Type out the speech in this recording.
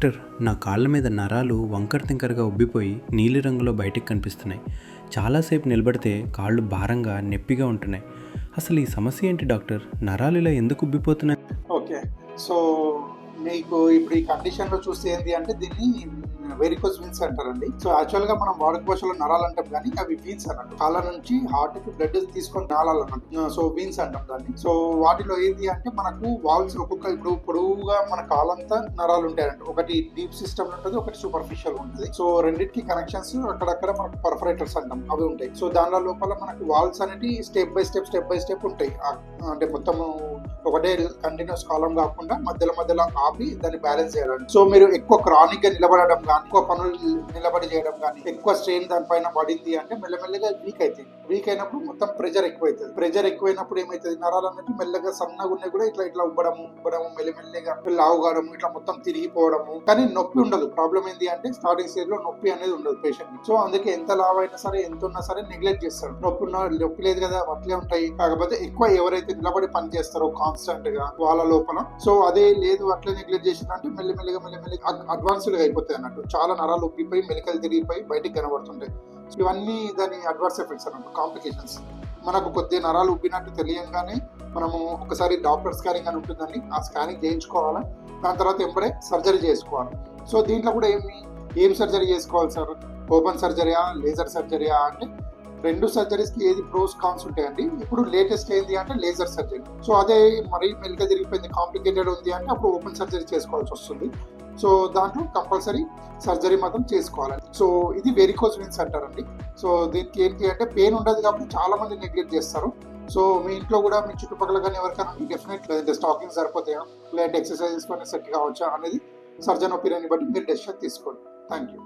Doctor, నా కాళ్ళ మీద నరాలు వంకర తింకరగా ఉబ్బిపోయి నీలిరంగులో బయటికి కనిపిస్తున్నాయి. చాలాసేపు నిలబడితే కాళ్ళు భారంగా నొప్పిగా ఉంటున్నాయి. అసలు ఈ సమస్య ఏంటి డాక్టర్? నరాలు ఇలా ఎందుకు ఉబ్బిపోతున్నాయి? ఓకే. సో మీకు ఇప్పుడు ఈ కండిషన్‌లో చూస్తే ఏంటి అంటే దీన్ని వెరికోస్ వీన్స్ అంటారండి. సో యాక్చువల్‌గా మనం వాడుక భాషలో నరాలు అంటాం కానీ అవి వీన్స్ అన్నట్టు. కాళ్ళ నుంచి హార్ట్‌కి బ్లడ్ తీసుకొని నాళాలు అన్నట్టు. సో వీన్స్ అంటాం దాన్ని. సో వాటిలో ఏంటి అంటే మనకు వాల్వ్స్ ఇప్పుడు పొడవుగా మన కాలంతా నరాలు ఉంటాయంట. ఒకటి డీప్ సిస్టమ్ ఉంటుంది, ఒకటి సూపర్ఫిషియల్ ఉంటుంది. సో రెండింటికి కనెక్షన్స్ అక్కడక్కడ మనకు పర్ఫరేటర్స్ అంటాం అవి ఉంటాయి. సో దానిలో లోపల మనకు వాల్వ్స్ అనేవి స్టెప్ బై స్టెప్ ఉంటాయి. అంటే మొత్తము ఒకటే కంటిన్యూస్ కాలం కాకుండా మధ్యలో ఆపి దాన్ని బ్యాలెన్స్ చేయడానికి. సో మీరు ఎక్కువ క్రానిక్ గా నిలబడడం కానీ, ఎక్కువ పనులు నిలబడి చేయడం కానీ, ఎక్కువ స్ట్రెయిన్ దానిపైన పడింది అంటే మెల్లమెల్లగా వీక్ అవుతుంది. వీక్ అయినప్పుడు మొత్తం ప్రెజర్ ఎక్కువైతుంది. ప్రెజర్ ఎక్కువైనప్పుడు ఏమైతుంది, నరాలు అన్నట్టు మెల్లగా సన్నగా ఉన్నాయి కూడా ఇట్లా ఉబ్బడము మెల్లమెల్లగా లావు కావడము, ఇట్లా మొత్తం తిరిగిపోవడము. కానీ నొప్పి ఉండదు. ప్రాబ్లం ఏంటి అంటే స్టార్టింగ్ స్టేజ్ లో నొప్పి అనేది ఉండదు పేషెంట్. సో అందుకే ఎంత లావు అయినా సరే, ఎంత ఉన్నా సరే నెగ్లెక్ట్ చేస్తారు. నొప్పి లేదు కదా, అట్లే ఉంటాయి. కాకపోతే ఎక్కువ ఎవరైతే నిలబడి పని చేస్తారో కాన్స్టెంట్ గా వాళ్ళ లోపల, సో అదే లేదు అట్లే నెగ్లెక్ట్ చేసిందంటే మెల్లమెల్లగా అడ్వాన్స్డ్ గా అయిపోతాయి అన్నట్టు. చాలా నరాలు ఉబ్బిపోయి మెలికలు తిరిగిపోయి బయటికి కనబడుతుంటాయి. సో ఇవన్నీ దాని అడ్వర్స్ ఎఫెక్ట్స్ అన్నట్టు, కాంప్లికేషన్స్. మనకు కొద్దిగా నరాలు ఉబ్బినట్టు తెలియంగానే మనము ఒకసారి డాక్టర్ స్కానింగ్ అని ఉంటుందండి, ఆ స్కానింగ్ చేయించుకోవాలి. దాని తర్వాత ఎంబడే సర్జరీ చేసుకోవాలి. సో దీంట్లో కూడా ఏం సర్జరీ చేసుకోవాలి సార్? ఓపెన్ సర్జరీయా, లేజర్ సర్జరీయా అంటే రెండు సర్జరీస్ కి ఏది ప్రోస్ కాన్స్ ఉంటాయండి. ఇప్పుడు లేటెస్ట్ ఏంది అంటే లేజర్ సర్జరీ. సో అదే మరీ మెల్లిగా తిరిగిపోయింది, కాంప్లికేటెడ్ ఉంది అంటే అప్పుడు ఓపెన్ సర్జరీ చేసుకోవాల్సి వస్తుంది. సో దాంట్లో కంపల్సరీ సర్జరీ మాత్రం చేసుకోవాలి. సో ఇది వెరికోస్ వీన్స్ అంటారండి. సో దీనికి ఏంటి అంటే పెయిన్ ఉండదు కాబట్టి చాలా మంది నెగ్లెక్ట్ చేస్తారు. సో మీ ఇంట్లో కూడా మీ చుట్టుపక్కల కానీ ఎవరికైనా డెఫినెట్ లేదంటే స్టాకింగ్ సరిపోతాయా, లేదంటే ఎక్సర్సైజెస్ కొన్ని సెట్ కావచ్చా అనేది సర్జన్ ఒపీనియన్ బట్టి మీరు డెసిషన్ తీసుకోండి. Thank you.